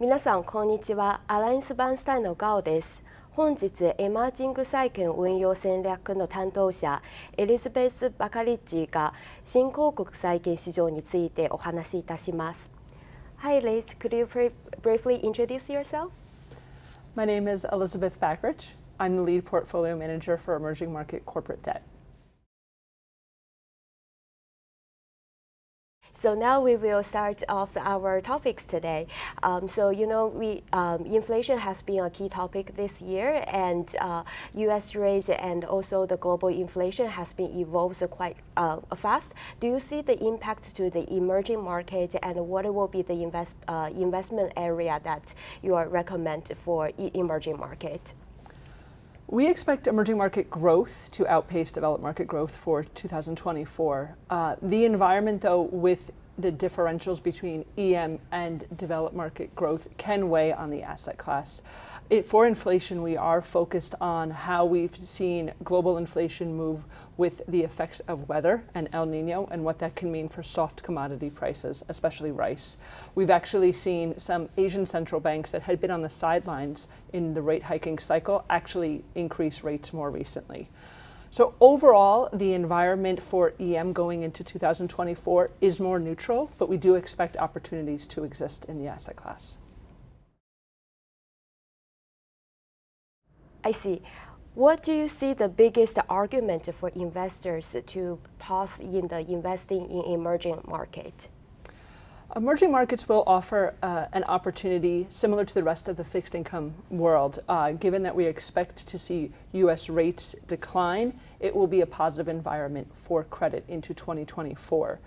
皆さんこんにちは。アライアンスバーンスタインのガオです。本日エマージング債券運用戦略の担当者エリザベス・バカリッチが新興国債券市場についてお話しいたします。Hi Liz, could you briefly introduce yourself? My name is Elizabeth Backrich. I'm the lead portfolio manager for emerging market corporate debt. So now we will start off our topics today. Inflation has been a key topic this year, and U.S. rates and also the global inflation has been evolved quite fast. Do you see the impact to the emerging market, and what will be the investment area that you recommend for emerging market? We expect emerging market growth to outpace developed market growth for 2024. The environment, though, with the differentials between EM and developed market growth can weigh on the asset class. For inflation, we are focused on how we've seen global inflation move with the effects of weather and El Nino and what that can mean for soft commodity prices, especially rice. We've actually seen some Asian central banks that had been on the sidelines in the rate hiking cycle actually increase rates more recently. So overall, the environment for EM going into 2024 is more neutral, but we do expect opportunities to exist in the asset class. I see. What do you see the biggest argument for investors to pause in the investing in emerging market? Emerging markets will offer an opportunity similar to the rest of the fixed income world. Given that we expect to see U.S. rates decline, it will be a positive environment for credit into 2024.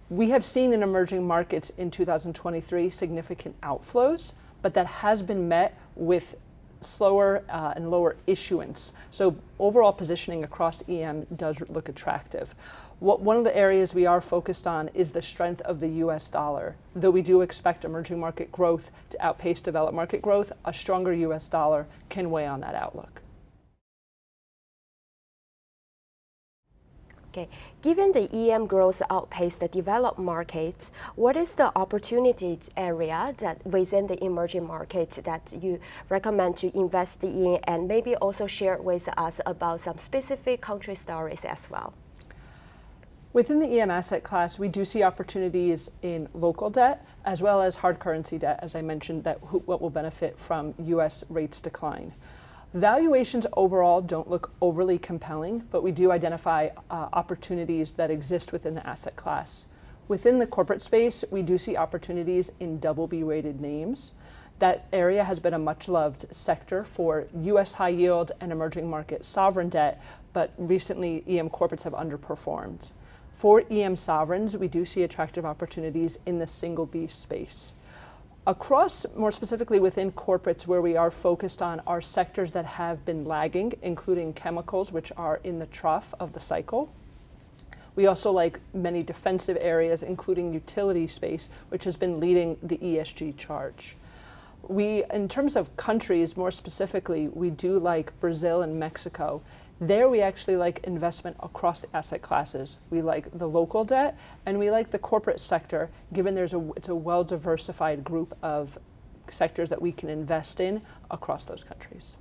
We have seen in emerging markets in 2023 significant outflows, but that has been met with slower and lower issuance. So overall positioning across EM does look attractive. One of the areas we are focused on is the strength of the US dollar. Though we do expect emerging market growth to outpace developed market growth, a stronger US dollar can weigh on that outlook. Okay. Given the EM growth outpaced the developed markets, what is the opportunity area that within the emerging markets that you recommend to invest in, and maybe also share with us about some specific country stories as well? Within the EM asset class, we do see opportunities in local debt as well as hard currency debt, as I mentioned, what will benefit from US rates decline. Valuations overall don't look overly compelling, but we do identify opportunities that exist within the asset class. Within the corporate space, we do see opportunities in BB rated names. That area has been a much loved sector for US high yield and emerging market sovereign debt, but recently EM corporates have underperformed. For EM sovereigns, we do see attractive opportunities in the single B space. Across, more specifically within corporates, where we are focused on are sectors that have been lagging, including chemicals, which are in the trough of the cycle. We also like many defensive areas, including utility space, which has been leading the ESG charge. In terms of countries, more specifically, we do like Brazil and Mexico. There we actually like investment across the asset classes. We like the local debt and we like the corporate sector, given it's a well-diversified group of sectors that we can invest in across those countries.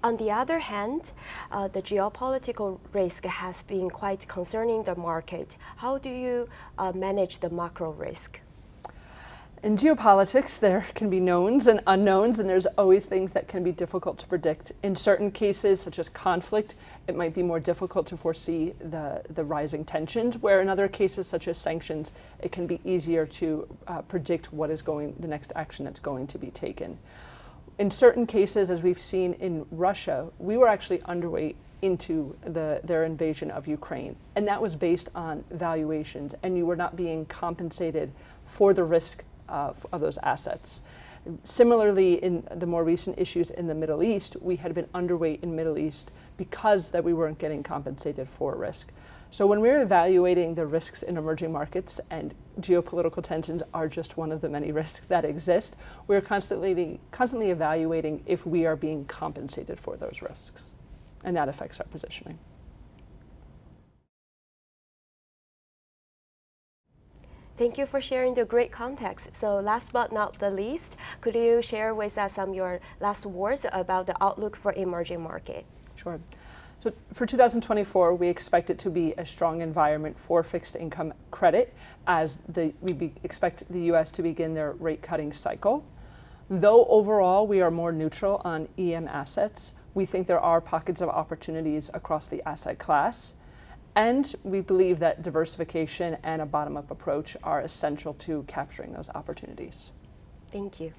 On the other hand, the geopolitical risk has been quite concerning the market. How do you manage the macro risk? In geopolitics, there can be knowns and unknowns, and there's always things that can be difficult to predict. In certain cases, such as conflict, it might be more difficult to foresee the rising tensions, where in other cases, such as sanctions, it can be easier to predict what is the next action that's going to be taken. In certain cases, as we've seen in Russia, we were actually underweight into their invasion of Ukraine, and that was based on valuations, and you were not being compensated for the risk of those assets. Similarly, in the more recent issues in the Middle East, we had been underweight in Middle East because that we weren't getting compensated for risk. So when we're evaluating the risks in emerging markets, and geopolitical tensions are just one of the many risks that exist, we're constantly evaluating if we are being compensated for those risks, and that affects our positioning. Thank you for sharing the great context. So last but not the least, could you share with us some of your last words about the outlook for emerging market? Sure. So for 2024, we expect it to be a strong environment for fixed income credit as expect the U.S. to begin their rate cutting cycle. Though overall we are more neutral on EM assets, we think there are pockets of opportunities across the asset class. And we believe that diversification and a bottom-up approach are essential to capturing those opportunities. Thank you.